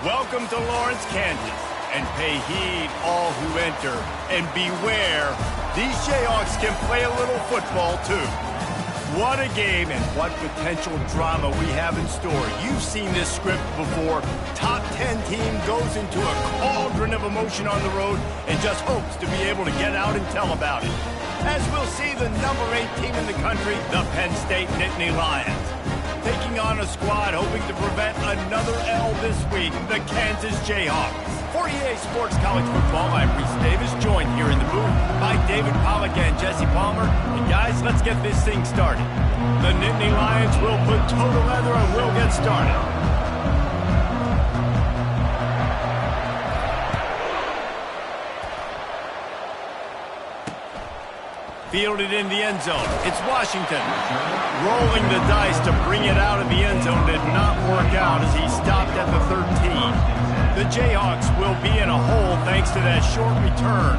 Welcome to Lawrence, Kansas, and pay heed all who enter, and beware, these Jayhawks can play a little football too. What a game and what potential drama we have in store. You've seen this script before. Top 10 team goes into a cauldron of emotion on the road and just hopes to be able to get out and tell about it. As we'll see the number 8 team in the country, the Penn State Nittany Lions, taking on a squad hoping to prevent another L this week, the Kansas Jayhawks. For EA Sports College Football, I'm Reese Davis, joined here in the booth by David Pollack and Jesse Palmer. And guys, let's get this thing started. The Nittany Lions will put toe to leather and we'll get started. Fielded in the end zone. It's Washington. Rolling the dice to bring it out of the end zone did not work out as he stopped at the 13. The Jayhawks will be in a hole thanks to that short return.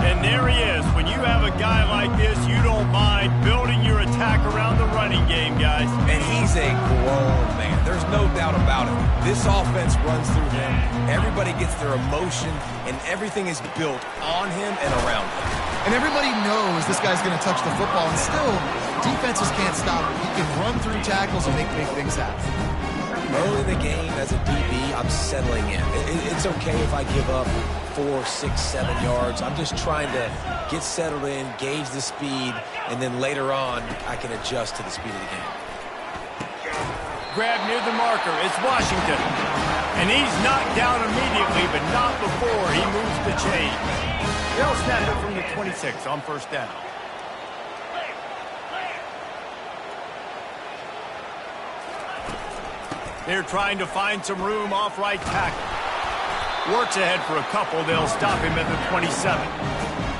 And there he is. When you have a guy like this, you don't mind building your attack around the running game, guys. And he's a grown man. There's no doubt about it. This offense runs through him. Everybody gets their emotion, and everything is built on him and around him. And everybody knows this guy's going to touch the football, and still, defenses can't stop him. He can run through tackles and make big things happen. Early in the game, as a DB, I'm settling in. It's okay if I give up 4, 6, 7 yards. I'm just trying to get settled in, gauge the speed, and then later on, I can adjust to the speed of the game. Grab near the marker. It's Washington. And he's knocked down immediately, but not before he moves the chains. They'll snap it from the 26 on first down. They're trying to find some room off right tackle. Works ahead for a couple. They'll stop him at the 27.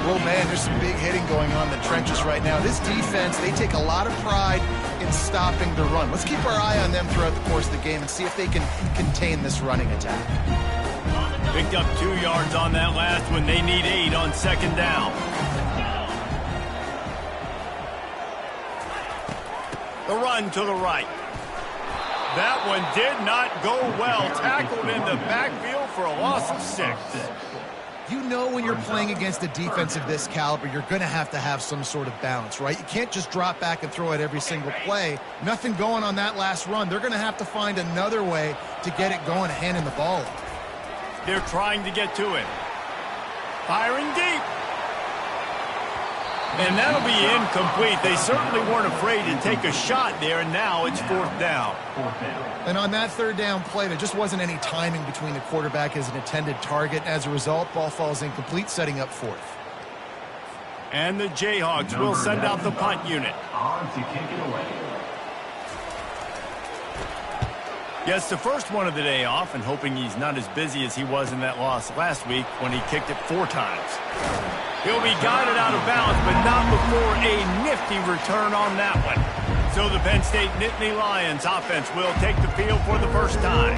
Well, man, there's some big hitting going on in the trenches right now. This defense, they take a lot of pride in stopping the run. Let's keep our eye on them throughout the course of the game and see if they can contain this running attack. Picked up 2 yards on that last one. They need 8 on second down. The run to the right. That one did not go well. Tackled in the backfield for a loss of 6. You know when you're playing against a defense of this caliber, you're going to have some sort of balance, right? You can't just drop back and throw it every single play. Nothing going on that last run. They're going to have to find another way to get it going, handing the ball off. They're trying to get to him. Firing deep. And that'll be incomplete. They certainly weren't afraid to take a shot there, and now it's 4th down. And on that 3rd down play, there just wasn't any timing between the quarterback as an intended target. As a result, ball falls incomplete, setting up 4th. And the Jayhawks will send out the punt unit. On to kick it away. Gets the first one of the day off and hoping he's not as busy as he was in that loss last week when he kicked it 4 times. He'll be guided out of bounds, but not before a nifty return on that one. So the Penn State Nittany Lions offense will take the field for the first time.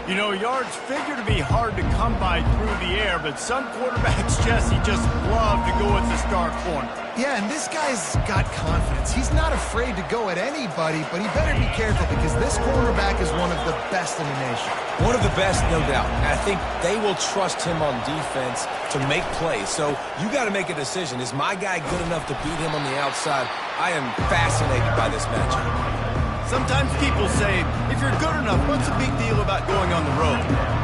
You know, yards figure to be hard to come by through the air, but some quarterbacks, Jesse, just love to go at the start corner. Yeah, and this guy's got confidence. He's not afraid to go at anybody, but he better be careful because this cornerback is one of the best in the nation. One of the best, no doubt. And I think they will trust him on defense to make plays. So you got to make a decision. Is my guy good enough to beat him on the outside? I am fascinated by this matchup. Sometimes people say, if you're good enough, what's the big deal about going on the road?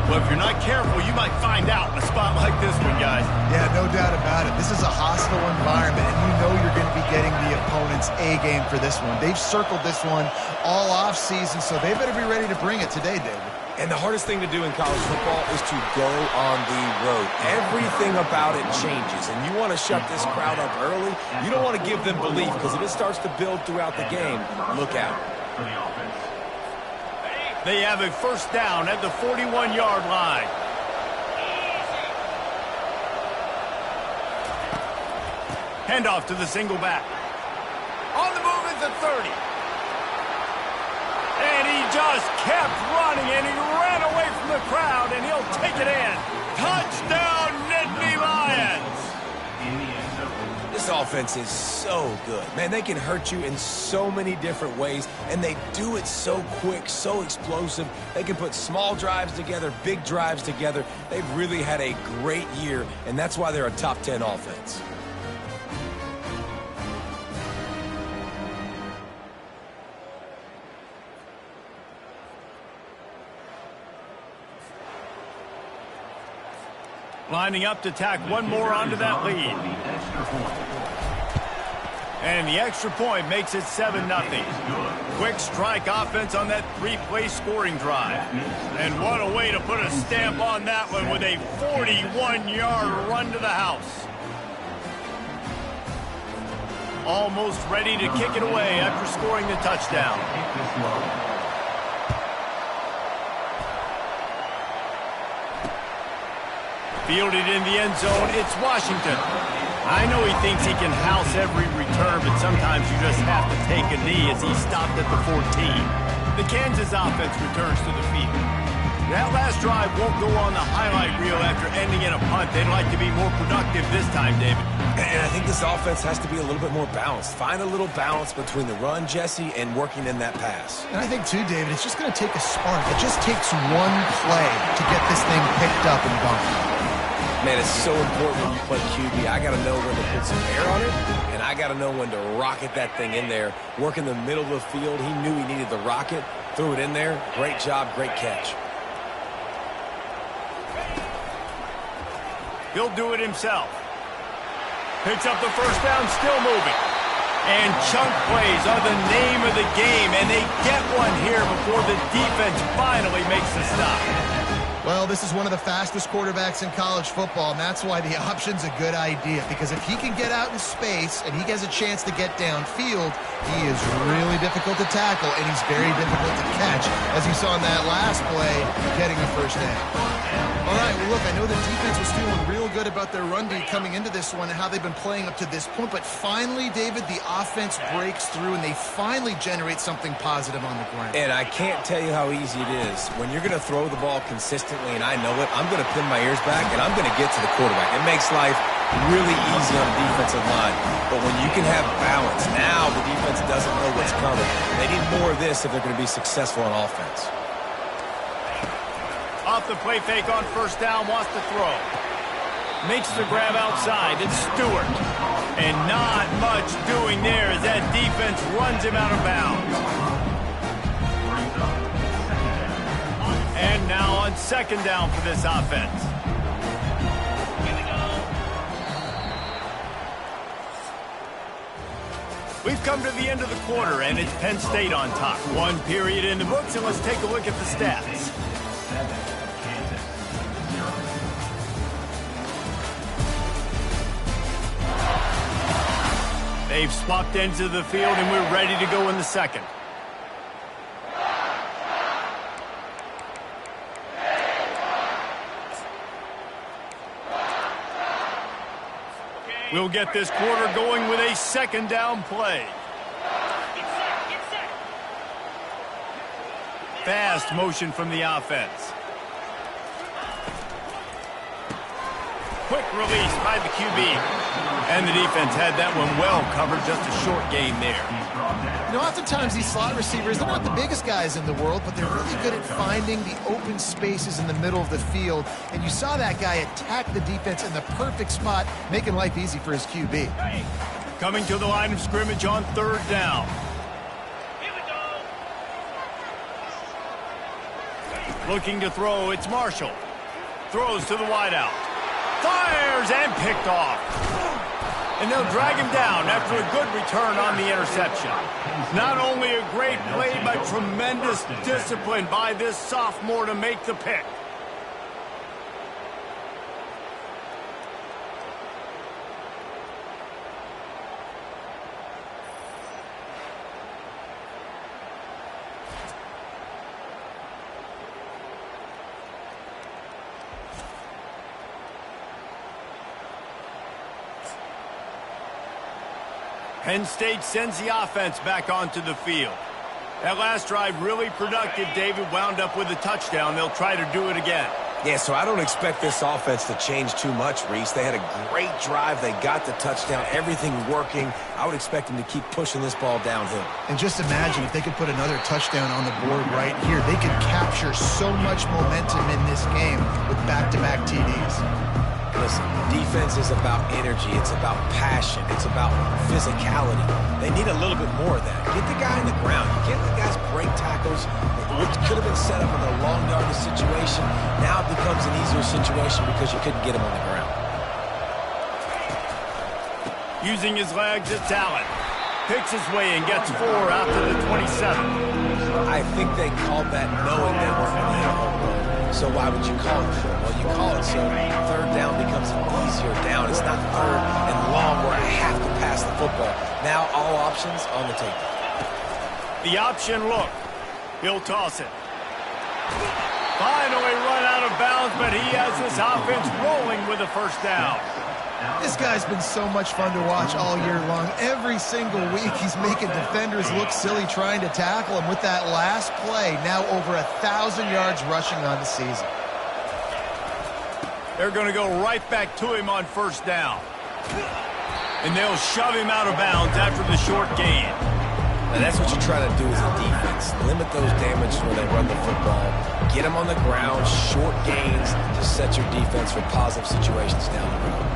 Well, if you're not careful, you might find out in a spot like this one, guys. Yeah, no doubt about it. This is a hostile environment, and you know you're going to be getting the opponent's A game for this one. They've circled this one all offseason, so they better be ready to bring it today, David. And the hardest thing to do in college football is to go on the road. Everything about it changes, and you want to shut this crowd up early. You don't want to give them belief, because if it starts to build throughout the game, look out. They have a first down at the 41-yard line. Handoff to the single back. On the move at the 30. And he just kept running, and he ran away from the crowd, and he'll take it in. Touchdown, Nittany Lions! This offense is so good. Man, they can hurt you in so many different ways, and they do it so quick, so explosive. They can put small drives together, big drives together. They've really had a great year, and that's why they're a top 10 offense. Lining up to tack one more onto that lead. And the extra point makes it 7-0. Quick strike offense on that three-play scoring drive. And what a way to put a stamp on that one with a 41-yard run to the house. Almost ready to kick it away after scoring the touchdown. Fielded in the end zone, it's Washington. I know he thinks he can house every return, but sometimes you just have to take a knee as he stopped at the 14. The Kansas offense returns to the field. That last drive won't go on the highlight reel after ending in a punt. They'd like to be more productive this time, David. And I think this offense has to be a little bit more balanced. Find a little balance between the run, Jesse, and working in that pass. And I think, too, David, it's just going to take a spark. It just takes one play to get this thing picked up and going. Man, it's so important when you play QB. I got to know when to put some air on it, and I got to know when to rocket that thing in there. Work in the middle of the field. He knew he needed the rocket, threw it in there. Great job, great catch. He'll do it himself. Picks up the first down, still moving. And chunk plays are the name of the game, and they get one here before the defense finally makes the stop. Well, this is one of the fastest quarterbacks in college football, and that's why the option's a good idea. Because if he can get out in space and he has a chance to get downfield, he is really difficult to tackle, and he's very difficult to catch, as you saw in that last play, getting a first down. All right, well, look, I know the defense was feeling real good about their run D coming into this one and how they've been playing up to this point, but finally, David, the offense breaks through, and they finally generate something positive on the ground. And I can't tell you how easy it is. When you're going to throw the ball consistently, and I know it, I'm going to pin my ears back, and I'm going to get to the quarterback. It makes life really easy on the defensive line. But when you can have balance, now the defense doesn't know what's coming. They need more of this if they're going to be successful on offense. Off the play fake on first down, wants to throw. Makes the grab outside. It's Stewart. And not much doing there as that defense runs him out of bounds. And now on second down for this offense. We've come to the end of the quarter, and it's Penn State on top. One period in the books, and let's take a look at the stats. They've swapped ends of the field, and we're ready to go in the second. We'll get this quarter going with a second down play. Fast motion from the offense. Quick release by the QB. And the defense had that one well covered, just a short gain there. You know, oftentimes these slot receivers, they're not the biggest guys in the world, but they're really good at finding the open spaces in the middle of the field. And you saw that guy attack the defense in the perfect spot, making life easy for his QB. Coming to the line of scrimmage on third down. Looking to throw, it's Marshall. Throws to the wideout. Fires and picked off. And they'll drag him down after a good return on the interception. Not only a great play, but tremendous discipline by this sophomore to make the pick. Penn State sends the offense back onto the field. That last drive really productive. David wound up with a touchdown. They'll try to do it again. Yeah, so I don't expect this offense to change too much, Reese. They had a great drive. They got the touchdown. Everything working. I would expect them to keep pushing this ball downhill. And just imagine if they could put another touchdown on the board right here. They could capture so much momentum in this game with back-to-back TDs. Listen, defense is about energy. It's about passion. It's about physicality. They need a little bit more of that. Get the guy in the ground. You can't let guys break tackles, which could have been set up in a long yardage situation. Now it becomes an easier situation because you couldn't get him on the ground. Using his legs, it's Allen. Picks his way and gets 4 out to the 27. I think they called that knowing they weren't going to hit a home run. So why would you call it? Well, you call it so third down becomes an easier down. It's not third and long where I have to pass the football. Now all options on the table. The option look. He'll toss it. Finally run out of bounds, but he has this offense rolling with a first down. This guy's been so much fun to watch all year long. Every single week he's making defenders look silly trying to tackle him. With that last play, now over 1,000 yards rushing on the season. They're going to go right back to him on first down. And they'll shove him out of bounds after the short gain. Now that's what you try to do as a defense. Limit those damages when they run the football. Get them on the ground, short gains to set your defense for positive situations down the road.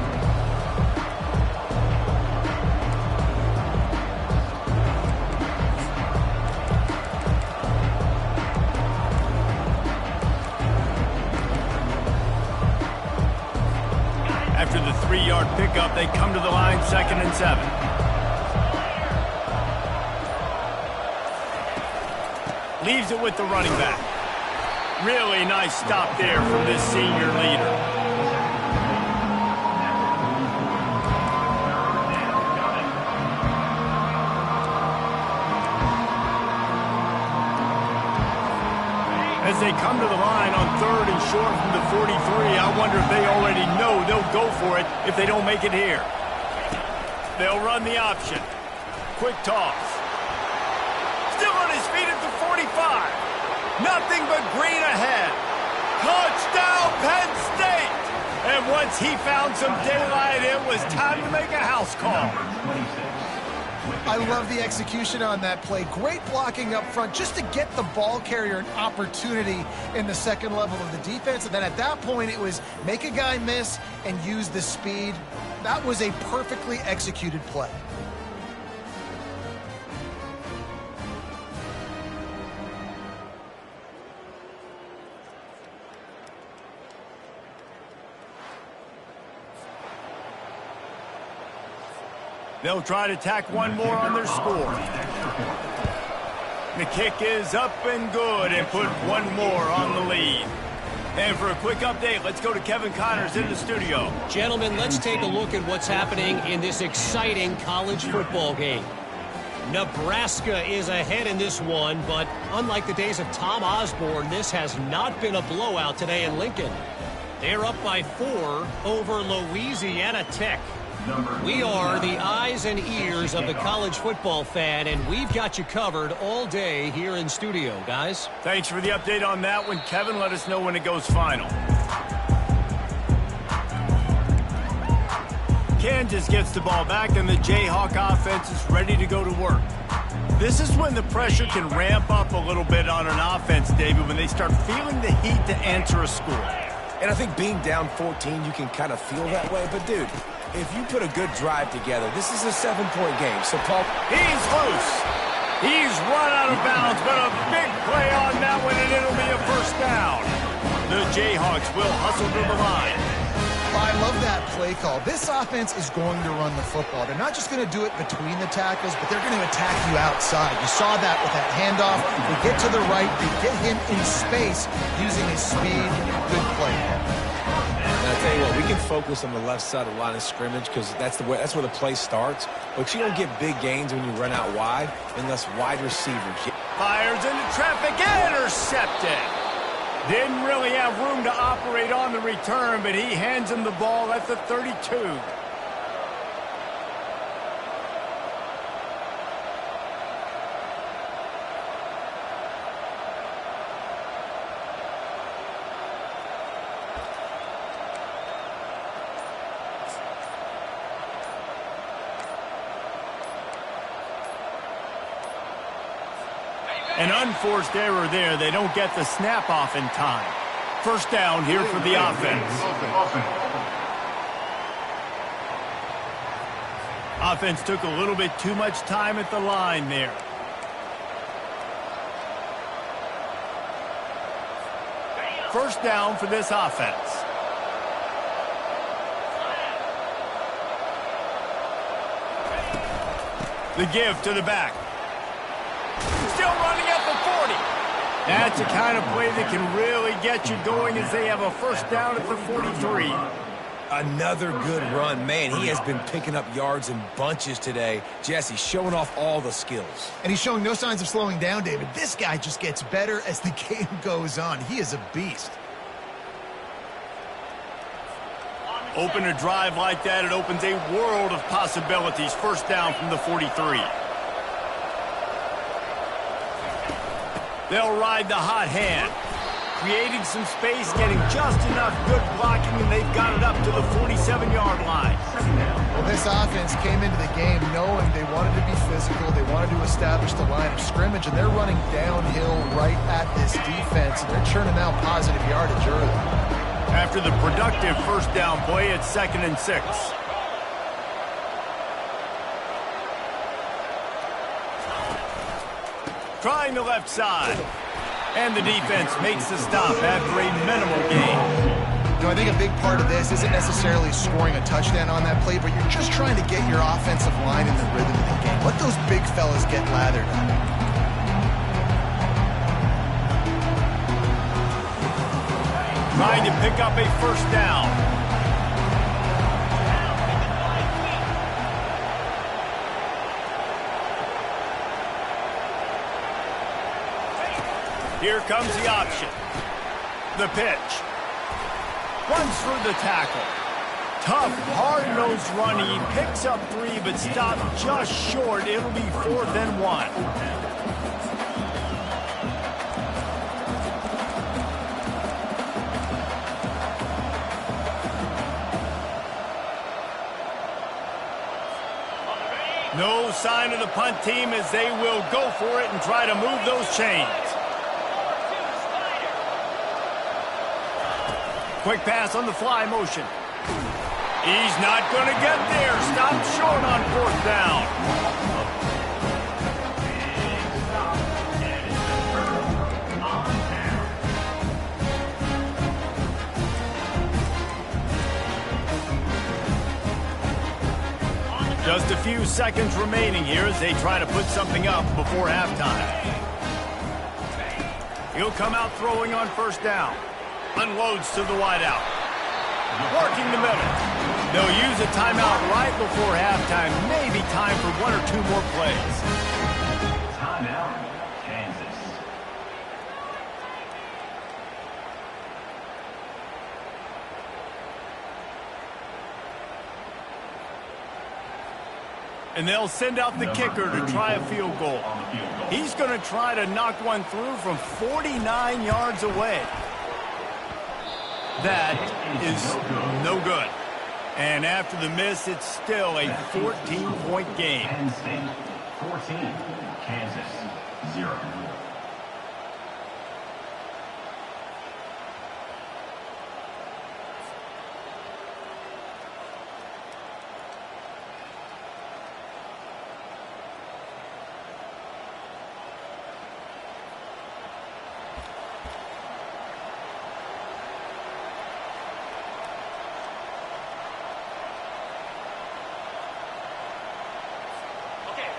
After the 3-yard pickup, they come to the line, 2nd and 7. Leaves it with the running back. Really nice stop there from this senior leader. As they come to the line on 3rd and short from the 43, I wonder if they already know they'll go for it if they don't make it here. They'll run the option. Quick toss. Still on his feet at the 45. Nothing but green ahead. Touchdown, Penn State! And once he found some daylight, it was time to make a house call. I love the execution on that play. Great blocking up front just to get the ball carrier an opportunity in the second level of the defense. And then at that point, it was make a guy miss and use the speed. That was a perfectly executed play. They'll try to tack one more on their score. The kick is up and good and put one more on the lead. And for a quick update, let's go to Kevin Connors in the studio. Gentlemen, let's take a look at what's happening in this exciting college football game. Nebraska is ahead in this one, but unlike the days of Tom Osborne, this has not been a blowout today in Lincoln. They're up by 4 over Louisiana Tech. We are the eyes and ears of the college football fan, and we've got you covered all day here in studio, guys. Thanks for the update on that one, Kevin. Let us know when it goes final. Kansas gets the ball back, and the Jayhawk offense is ready to go to work. This is when the pressure can ramp up a little bit on an offense, David, when they start feeling the heat to answer a score. And I think being down 14, you can kind of feel that way. But, dude, if you put a good drive together, this is a 7-point game. So, Paul, he's loose. He's run out of bounds, but a big play on that one, and it'll be a first down. The Jayhawks will hustle to the line. I love that play call. This offense is going to run the football. They're not just going to do it between the tackles, but they're going to attack you outside. You saw that with that handoff. They get to the right. They get him in space using his speed. Good play. And I tell you what, we can focus on the left side of the line of scrimmage because that's where the play starts. But you don't get big gains when you run out wide unless wide receivers. Fires into traffic, intercepted. Didn't really have room to operate on the return, but he hands him the ball at the 32. An unforced error there. They don't get the snap off in time. First down here for the offense. Offense took a little bit too much time at the line there. First down for this offense. The give to the back. Still running at the 40. That's the kind of play that can really get you going as they have a first down at the 43. Another good run. Man, he has been picking up yards in bunches today. Jesse, showing off all the skills. And he's showing no signs of slowing down, David. This guy just gets better as the game goes on. He is a beast. Open a drive like that, it opens a world of possibilities. First down from the 43. They'll ride the hot hand. Creating some space, getting just enough good blocking, and they've got it up to the 47-yard line. Well, this offense came into the game knowing they wanted to be physical, they wanted to establish the line of scrimmage, and they're running downhill right at this defense, and they're churning out positive yardage early. After the productive first down play, it's 2nd and 6. Trying the left side. And the defense makes the stop after a minimal gain. You know, I think a big part of this isn't necessarily scoring a touchdown on that play, but you're just trying to get your offensive line in the rhythm of the game. Let those big fellas get lathered up. Trying to pick up a first down. Here comes the option. The pitch. Runs through the tackle. Tough, hard-nosed running. He picks up 3, but stopped just short. It'll be 4th and 1. No sign of the punt team as they will go for it and try to move those chains. Quick pass on the fly motion. He's not going to get there. Stopped short on 4th down. Just a few seconds remaining here as they try to put something up before halftime. He'll come out throwing on first down. Unloads to the wideout. Working the middle. They'll use a timeout right before halftime. Maybe time for 1 or 2 more plays. Timeout, Kansas. And they'll send out the kicker to try a field goal. He's going to try to knock one through from 49 yards away. That is no good. And after the miss, it's still a 14-point game. Penn State 14, Kansas 0.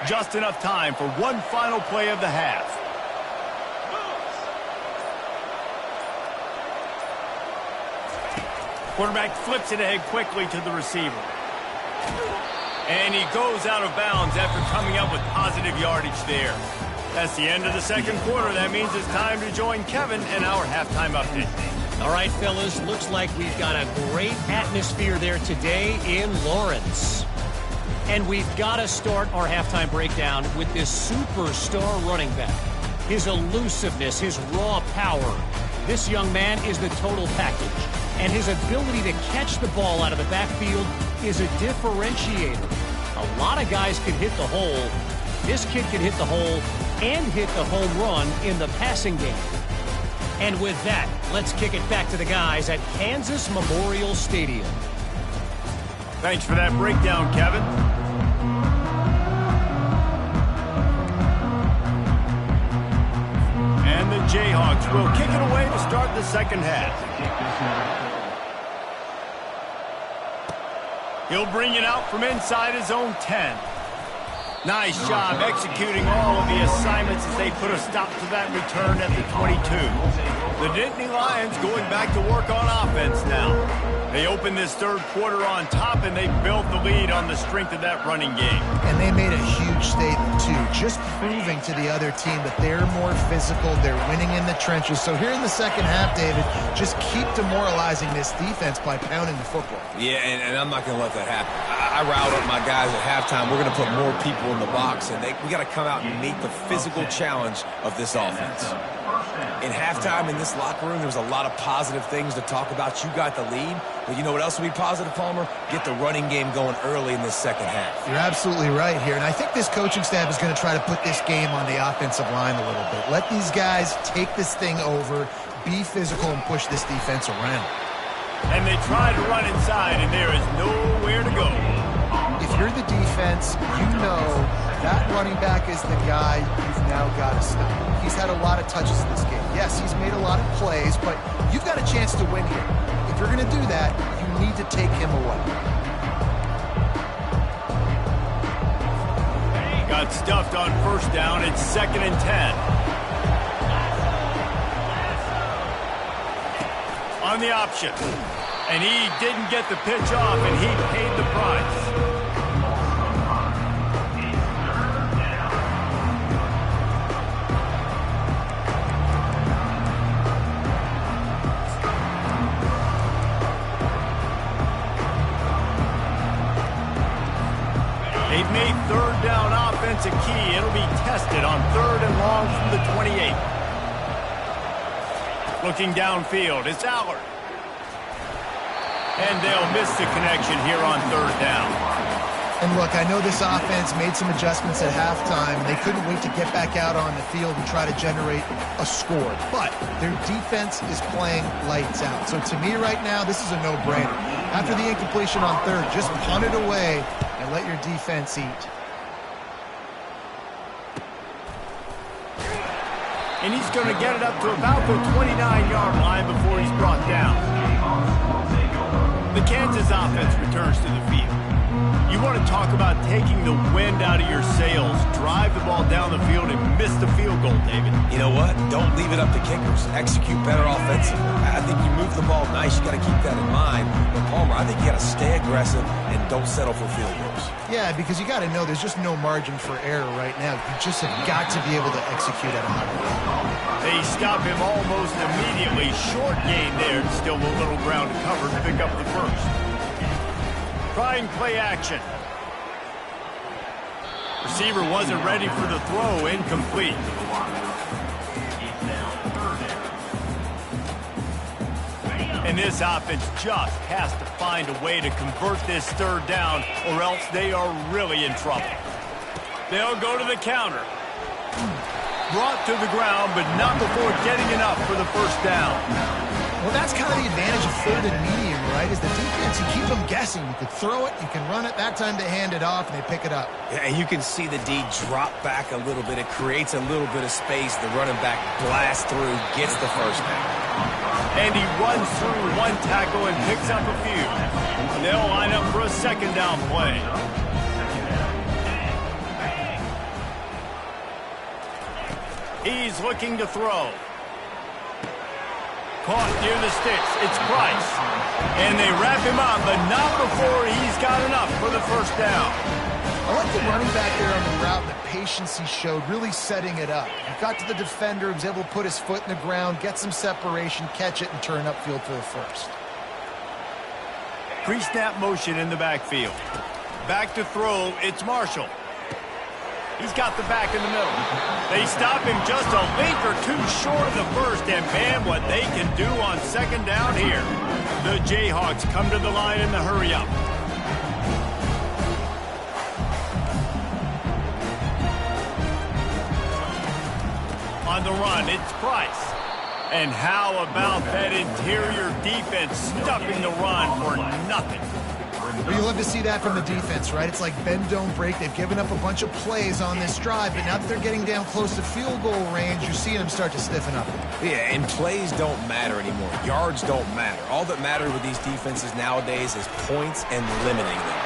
Just enough time for one final play of the half. Quarterback flips it ahead quickly to the receiver. And he goes out of bounds after coming up with positive yardage there. That's the end of the second quarter. That means it's time to join Kevin and our halftime update. All right, fellas, looks like we've got a great atmosphere there today in Lawrence. And we've got to start our halftime breakdown with this superstar running back. His elusiveness, his raw power. This young man is the total package. And his ability to catch the ball out of the backfield is a differentiator. A lot of guys can hit the hole. This kid can hit the hole and hit the home run in the passing game. And with that, let's kick it back to the guys at Kansas Memorial Stadium. Thanks for that breakdown, Kevin. And the Jayhawks will kick it away to start the second half. He'll bring it out from inside his own 10. Nice job executing all of the assignments as they put a stop to that return at the 22. The Nittany Lions going back to work on offense now. They opened this third quarter on top, and they built the lead on the strength of that running game. And they made a huge statement, too, just proving to the other team that they're more physical, they're winning in the trenches. So here in the second half, David, just keep demoralizing this defense by pounding the football. Yeah, and I'm not going to let that happen. I riled up my guys at halftime. We're going to put more people in the box, and we got to come out and meet the physical challenge of this offense. In halftime in this locker room, there was a lot of positive things to talk about. You got the lead, but you know what else would be positive, Palmer? Get the running game going early in this second half. You're absolutely right here, and I think this coaching staff is going to try to put this game on the offensive line a little bit. Let these guys take this thing over, be physical, and push this defense around. And they try to run inside, and there is nowhere to go. If you're the defense, you know that running back is the guy you've now got to stop. He's had a lot of touches in this game. Yes, he's made a lot of plays, but you've got a chance to win here. If you're going to do that, you need to take him away. Got stuffed on first down. It's 2nd and 10. On the option. And he didn't get the pitch off, and he paid the price. They've made third down offense a key. It'll be tested on 3rd and long from the 28. Looking downfield, it's Allard. And they'll miss the connection here on 3rd down. And look, I know this offense made some adjustments at halftime, and they couldn't wait to get back out on the field and try to generate a score. But their defense is playing lights out. So to me right now, this is a no-brainer. After the incompletion on 3rd, just punt it away and let your defense eat. And he's going to get it up to about the 29-yard line before he's brought down. The Kansas offense returns to the field. You want to talk about taking the wind out of your sails. Drive the ball down the field and miss the field goal, David. You know what? Don't leave it up to kickers. Execute better offensively. I think you move the ball nice. You got to keep that in mind. But Palmer, I think you got to stay aggressive and don't settle for field goals. Yeah, because you got to know there's just no margin for error right now. You just have got to be able to execute at a high level. They stop him almost immediately. Short gain there. Still a little ground to cover to pick up the first. Trying play action. Receiver wasn't ready for the throw. Incomplete. And this offense just has to find a way to convert this 3rd down, or else they are really in trouble. They'll go to the counter. Brought to the ground, but not before getting enough for the first down. Well, that's kind of the advantage of 3rd and medium, right? Is the defense, you keep them guessing. You could throw it, you can run it. That time they hand it off, and they pick it up. Yeah, and you can see the D drop back a little bit. It creates a little bit of space. The running back blasts through, gets the first down. And he runs through one tackle and picks up a few. They'll line up for a 2nd down play. He's looking to throw. Caught near the sticks. It's Price. And they wrap him up, but not before he's got enough for the first down. I like the running back there on the route and the patience he showed, really setting it up. He got to the defender, was able to put his foot in the ground, get some separation, catch it, and turn upfield for the first. Pre-snap motion in the backfield. Back to throw, it's Marshall. He's got the back in the middle. They stop him just a link or two short of the first, and man, what they can do on 2nd down here. The Jayhawks come to the line in the hurry-up. the run, it's Price. And how about that interior defense stuffing the run for nothing? Well, you love to see that from the defense, right? It's like bend, don't break. They've given up a bunch of plays on this drive, but now that they're getting down close to field goal range, you're seeing them start to stiffen up. Yeah, and plays don't matter anymore. Yards don't matter. All that matters with these defenses nowadays is points and limiting them.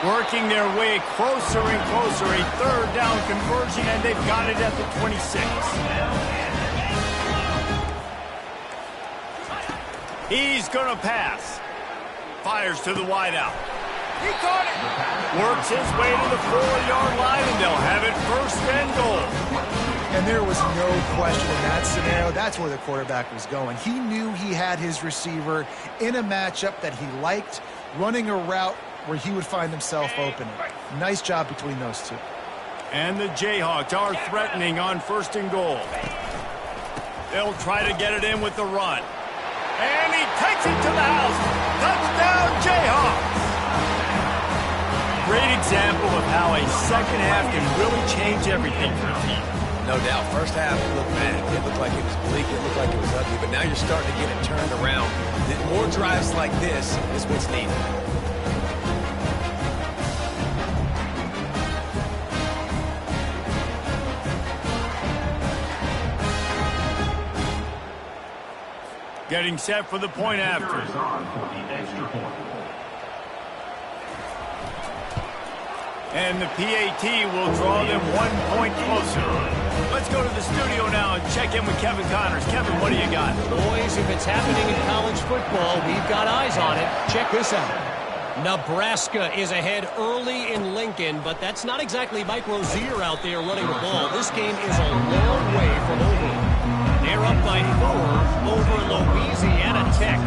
Working their way closer and closer, a third down conversion, and they've got it at the 26. He's going to pass. Fires to the wideout. He caught it. Works his way to the 4-yard line, and they'll have it first and goal. And there was no question in that scenario. That's where the quarterback was going. He knew he had his receiver in a matchup that he liked, running a route where he would find himself open. Nice job between those two. And the Jayhawks are threatening on first and goal. They'll try to get it in with the run. And he takes it to the house. Touchdown, Jayhawks. Great example of how a second half can really change everything for a team. No doubt. First half, it looked bad. It looked like it was bleak. It looked like it was ugly. But now you're starting to get it turned around. More drives like this is what's needed. Getting set for the point after. And the PAT will draw them 1 point closer. Let's go to the studio now and check in with Kevin Connors. Kevin, what do you got? Boys, if it's happening in college football, we've got eyes on it. Check this out. Nebraska is ahead early in Lincoln, but that's not exactly Mike Rozier out there running the ball. This game is a long way from over. They're up by 4 over Louisiana Tech.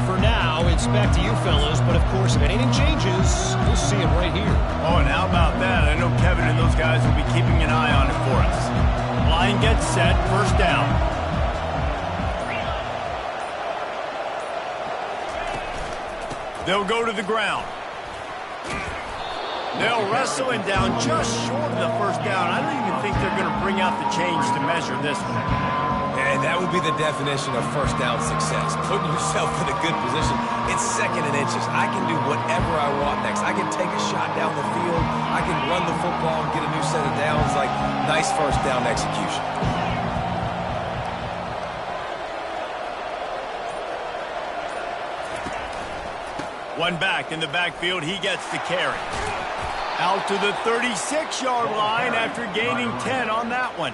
For now, it's back to you fellas, but of course, if anything changes, we'll see it right here. Oh, and how about that? I know Kevin and those guys will be keeping an eye on it for us. Line gets set, first down. They'll go to the ground. They'll wrestle him down just short of the first down. I don't even think they're going to bring out the change to measure this one. And that would be the definition of first down success. Putting yourself in a good position. It's second and inches. I can do whatever I want next. I can take a shot down the field. I can run the football and get a new set of downs. Like, nice first down execution. One back in the backfield. He gets the carry. Out to the 36-yard line after gaining 10 on that one.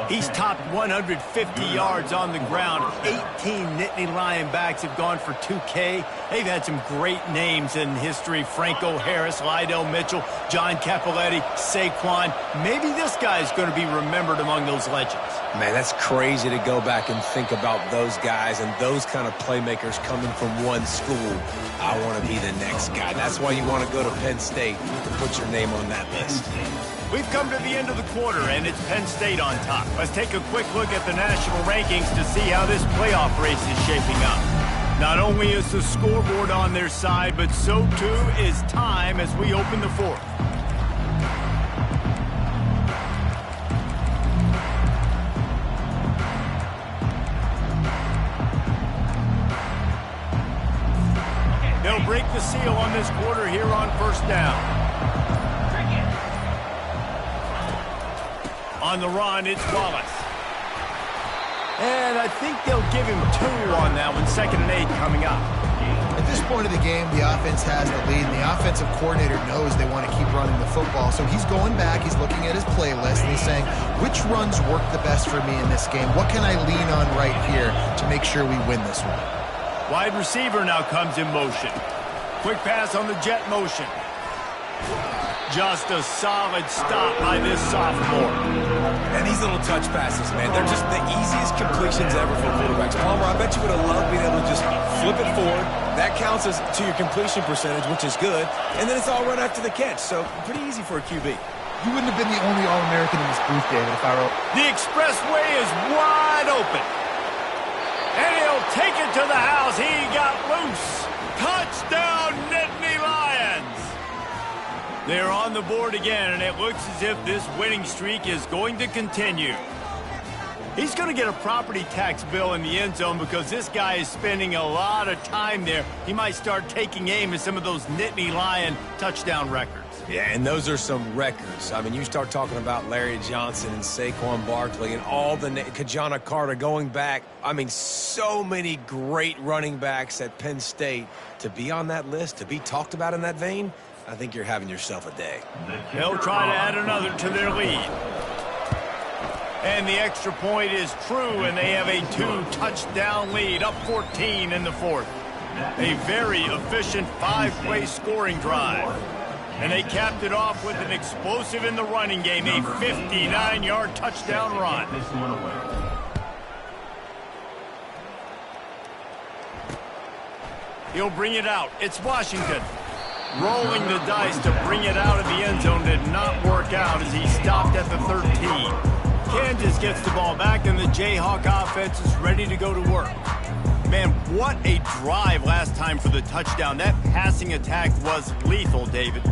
He's topped 150 yards on the ground. 18 Nittany Lion backs have gone for 2K. They've had some great names in history. Franco Harris, Lydell Mitchell, John Cappelletti, Saquon. Maybe this guy's going to be remembered among those legends. Man, that's crazy to go back and think about those guys and those kind of playmakers coming from one school. I want to be the next guy. That's why you want to go to Penn State to put your name on that list. We've come to the end of the quarter, and it's Penn State on top. Let's take a quick look at the national rankings to see how this playoff race is shaping up. Not only is the scoreboard on their side, but so too is time as we open the fourth. They'll break the seal on this quarter here on first down. On the run, it's Wallace. And I think they'll give him 2 on that one. 2nd and 8 coming up. At this point of the game, the offense has the lead, and the offensive coordinator knows they want to keep running the football. So he's going back, he's looking at his playlist, and he's saying, which runs work the best for me in this game? What can I lean on right here to make sure we win this one? Wide receiver now comes in motion. Quick pass on the jet motion. Just a solid stop by this sophomore. And these little touch passes, man, they're just the easiest completions ever for quarterbacks. Palmer, I bet you would have loved being able to just flip it forward. That counts as to your completion percentage, which is good. And then it's all run after the catch, so pretty easy for a QB. You wouldn't have been the only All-American in this booth, David, if I wrote. The expressway is wide open. And he'll take it to the house. He got loose. Touchdown, Nittany Lions. They're on the board again, and it looks as if this winning streak is going to continue. He's going to get a property tax bill in the end zone because this guy is spending a lot of time there. He might start taking aim at some of those Nittany Lion touchdown records. Yeah, and those are some records. I mean, you start talking about Larry Johnson and Saquon Barkley and all the Kajana Carter going back. I mean, so many great running backs at Penn State. To be on that list, to be talked about in that vein, I think you're having yourself a day. They'll try to add another to their lead. And the extra point is true, and they have a 2-touchdown lead, up 14 in the fourth. A very efficient 5-play scoring drive. And they capped it off with an explosive in the running game, a 59-yard touchdown run. He'll bring it out. It's Washington. Rolling the dice to bring it out of the end zone did not work out as he stopped at the 13. Kansas gets the ball back, and the Jayhawk offense is ready to go to work. Man, what a drive last time for the touchdown. That passing attack was lethal, David.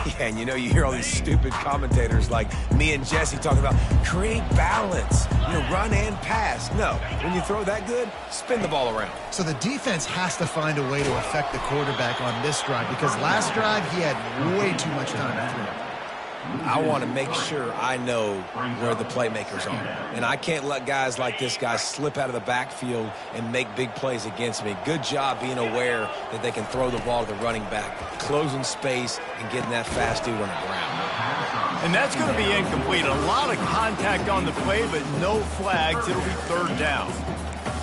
Yeah, and you hear all these stupid commentators like me and Jesse talking about create balance, run and pass. No, when you throw that good, spin the ball around. So the defense has to find a way to affect the quarterback on this drive because last drive he had way too much time to throw. I want to make sure I know where the playmakers are. And I can't let guys like this guy slip out of the backfield and make big plays against me. Good job being aware that they can throw the ball to the running back, closing space, and getting that fast dude on the ground. And that's going to be incomplete. A lot of contact on the play, but no flags. It'll be third down.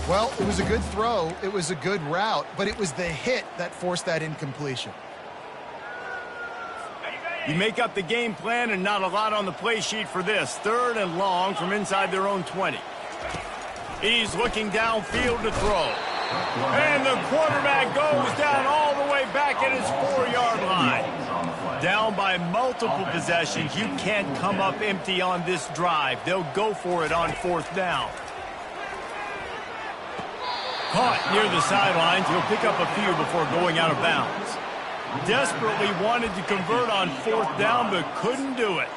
Well, it was a good throw. It was a good route, but it was the hit that forced that incompletion. You make up the game plan and not a lot on the play sheet for this. Third and long from inside their own 20. He's looking downfield to throw. And the quarterback goes down all the way back at his 4-yard line. Down by multiple possessions. You can't come up empty on this drive. They'll go for it on fourth down. Caught near the sidelines. He'll pick up a few before going out of bounds. Desperately wanted to convert on fourth down, but couldn't do it.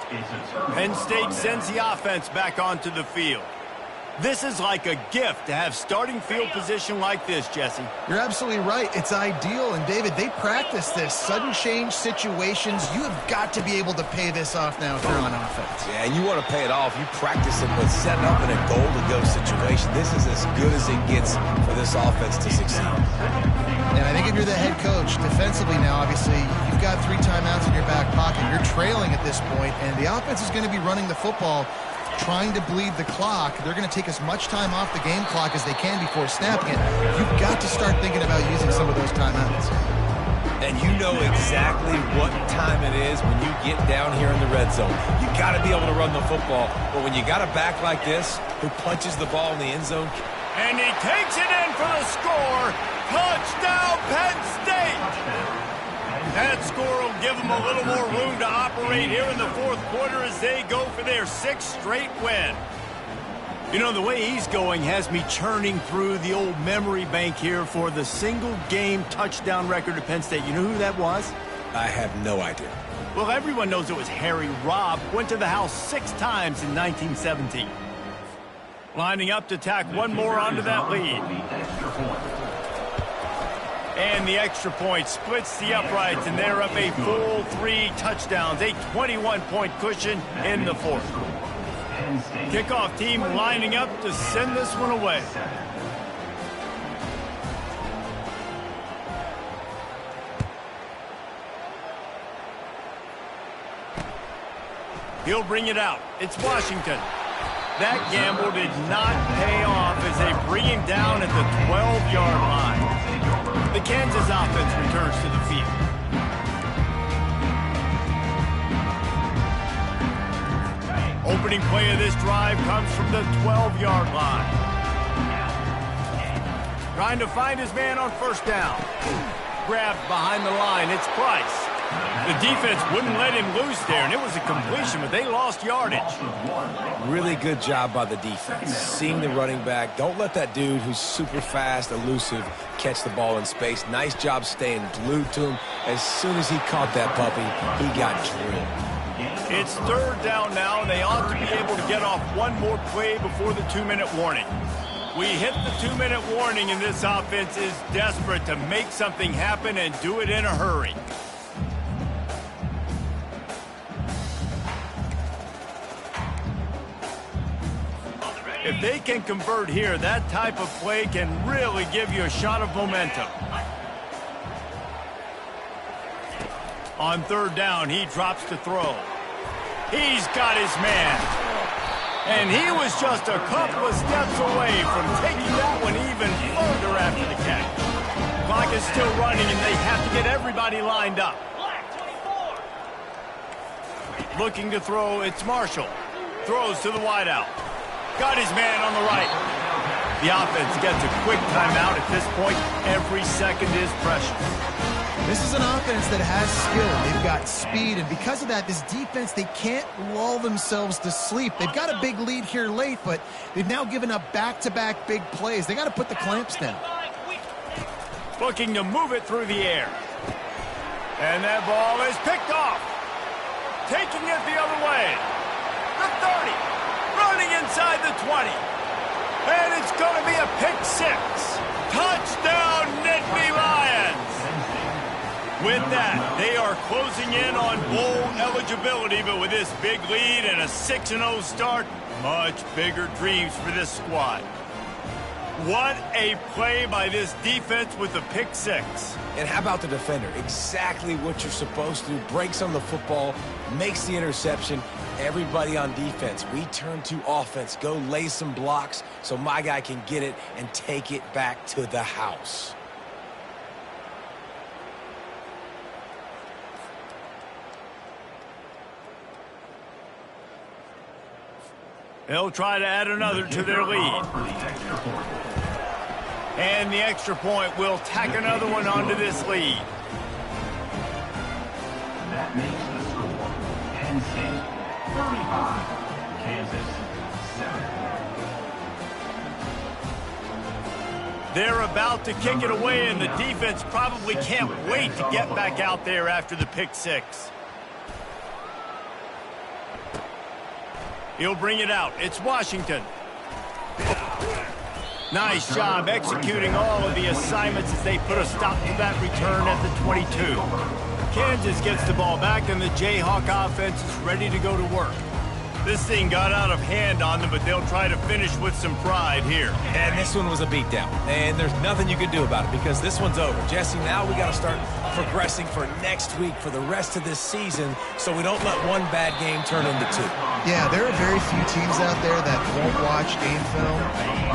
Penn State sends the offense back onto the field. This is like a gift to have starting field position like this, Jesse. You're absolutely right. It's ideal. And, David, they practice this. Sudden change situations. You have got to be able to pay this off now if you're on offense. Yeah, and you want to pay it off. You practice it, but setting up in a goal-to-go situation. This is as good as it gets for this offense to succeed. And I think if you're the head coach, defensively now, obviously, you've got 3 timeouts in your back pocket. You're trailing at this point, and the offense is going to be running the football, trying to bleed the clock. They're going to take as much time off the game clock as they can before snapping it. You've got to start thinking about using some of those timeouts. And you know exactly what time it is when you get down here in the red zone. You got to be able to run the football. But when you got a back like this who punches the ball in the end zone. And he takes it in for the score. Touchdown, Penn State! That score will give them a little more room to operate here in the fourth quarter as they go for their 6th straight win. The way he's going has me churning through the old memory bank here for the single-game touchdown record at Penn State. You know who that was? I have no idea. Well, everyone knows it was Harry Robb. Went to the house 6 times in 1917. Lining up to tack one more onto that lead. And the extra point splits the uprights, and they're up a full 3 touchdowns, a 21-point cushion in the fourth. Kickoff team lining up to send this one away. He'll bring it out. It's Washington. That gamble did not pay off as they bring him down at the 12-yard line. The Kansas offense returns to the field. Opening play of this drive comes from the 12-yard line. Trying to find his man on first down. Grabbed behind the line. It's Price. The defense wouldn't let him loose there, and it was a completion, but they lost yardage. Really good job by the defense. Seeing the running back. Don't let that dude who's super fast, elusive, catch the ball in space. Nice job staying glued to him. As soon as he caught that puppy, he got drilled. It's third down now, and they ought to be able to get off one more play before the 2-minute warning. We hit the 2-minute warning, and this offense is desperate to make something happen and do it in a hurry. If they can convert here, that type of play can really give you a shot of momentum. On third down, he drops to throw. He's got his man. And he was just a couple of steps away from taking that one even further after the catch. Clock is still running, and they have to get everybody lined up. Looking to throw, it's Marshall. Throws to the wideout. Got his man on the right. The offense gets a quick timeout at this point. Every second is precious. This is an offense that has skill. They've got speed, and because of that, this defense, they can't lull themselves to sleep. They've got a big lead here late, but they've now given up back-to-back big plays. They got to put the clamps down. Looking to move it through the air. And that ball is picked off. Taking it the other way. The 30. Running inside the 20. And it's going to be a pick six. Touchdown, Nittany Lions. With that, they are closing in on bowl eligibility, but with this big lead and a 6-0 start, much bigger dreams for this squad. What a play by this defense with the pick six. And how about the defender? Exactly what you're supposed to do. Breaks on the football, makes the interception. Everybody on defense, we turn to offense. Go lay some blocks so my guy can get it and take it back to the house. They'll try to add another to their lead. And the extra point will tack another one onto this lead. That makes the score Penn State 35, Kansas 7. They're about to kick it away, and the defense probably can't wait to get back out there after the pick six. He'll bring it out. It's Washington. Nice job executing all of the assignments as they put a stop to that return at the 22. Kansas gets the ball back, and the Jayhawk offense is ready to go to work. This thing got out of hand on them, but they'll try to finish with some pride here. And this one was a beatdown. And there's nothing you can do about it because this one's over. Jesse, now we got to start progressing for next week, for the rest of this season, so we don't let one bad game turn into two. Yeah, there are very few teams out there that won't watch game film,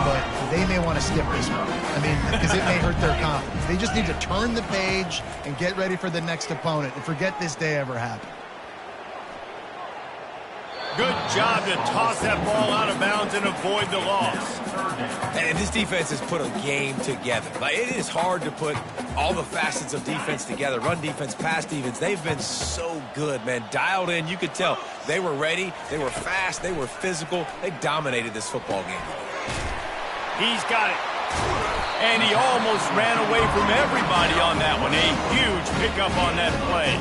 but they may want to skip this one. I mean, because it may hurt their confidence. They just need to turn the page and get ready for the next opponent and forget this day ever happened. Good job to toss that ball out of bounds and avoid the loss. And this defense has put a game together. Like, it is hard to put all the facets of defense together. Run defense, pass defense. They've been so good, man. Dialed in. You could tell they were ready. They were fast. They were physical. They dominated this football game. He's got it. And he almost ran away from everybody on that one. A huge pickup on that play.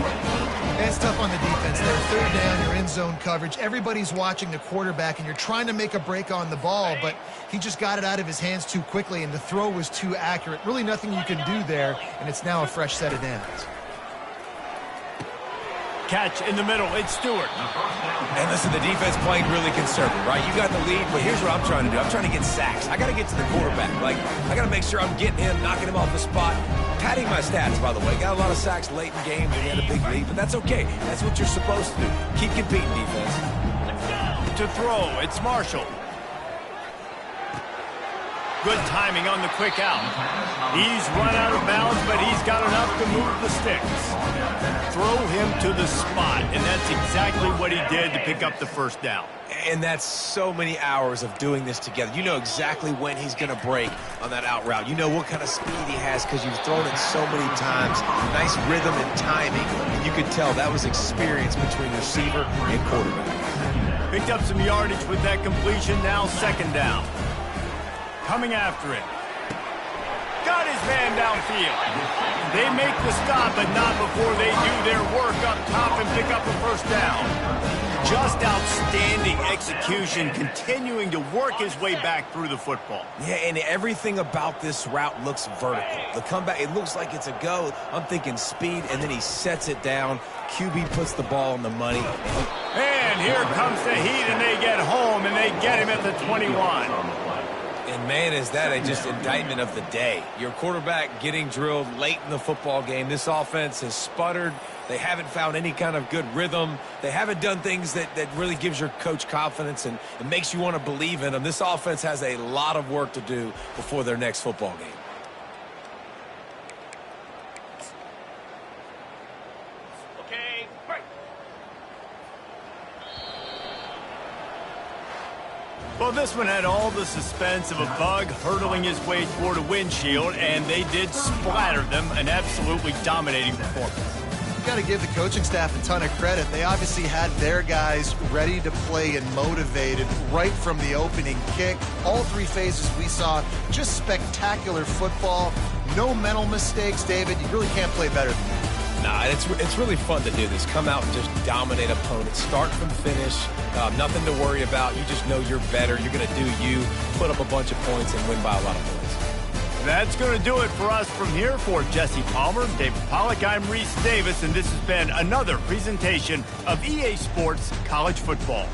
That's tough on the defense there. Third down, you're in zone coverage. Everybody's watching the quarterback, and you're trying to make a break on the ball, but he just got it out of his hands too quickly, and the throw was too accurate. Really nothing you can do there, and it's now a fresh set of downs. Catch in the middle. It's Stewart. And listen, the defense playing really conservative, right? You got the lead, but here's what I'm trying to do. I'm trying to get sacks. I got to get to the quarterback. Like, I got to make sure I'm getting him, knocking him off the spot. Padding my stats, by the way. Got a lot of sacks late in games. We had a big lead, but that's okay. That's what you're supposed to do. Keep competing, defense. To throw, it's Marshall. Good timing on the quick out. He's run out of bounds, but he's got enough to move the sticks. Throw him to the spot, and that's exactly what he did to pick up the first down. And that's so many hours of doing this together. You know exactly when he's going to break on that out route. You know what kind of speed he has because you've thrown it so many times. Nice rhythm and timing. And you could tell that was experience between receiver and quarterback. Picked up some yardage with that completion, now second down. Coming after it. Got his man downfield. They make the stop, but not before they do their work up top and pick up a first down. Just outstanding execution, continuing to work his way back through the football. Yeah, and everything about this route looks vertical. The comeback, it looks like it's a go. I'm thinking speed, and then he sets it down. QB puts the ball on the money. And here comes the heat, and they get home, and they get him at the 21. And, man, is that just indictment of the day. Your quarterback getting drilled late in the football game. This offense has sputtered. They haven't found any kind of good rhythm. They haven't done things that really gives your coach confidence and makes you want to believe in them. This offense has a lot of work to do before their next football game. Okay, break. Well, this one had all the suspense of a bug hurtling his way toward a windshield, and they did splatter them, an absolutely dominating performance. You got to give the coaching staff a ton of credit. They obviously had their guys ready to play and motivated right from the opening kick. All three phases we saw, just spectacular football. No mental mistakes, David. You really can't play better than that. Nah, it's really fun to do this. Come out and just dominate opponents. Start from finish. Nothing to worry about. You just know you're better. You're going to do you, put up a bunch of points, and win by a lot of points. That's going to do it for us from here. For Jesse Palmer, David Pollack, I'm Reese Davis, and this has been another presentation of EA Sports College Football.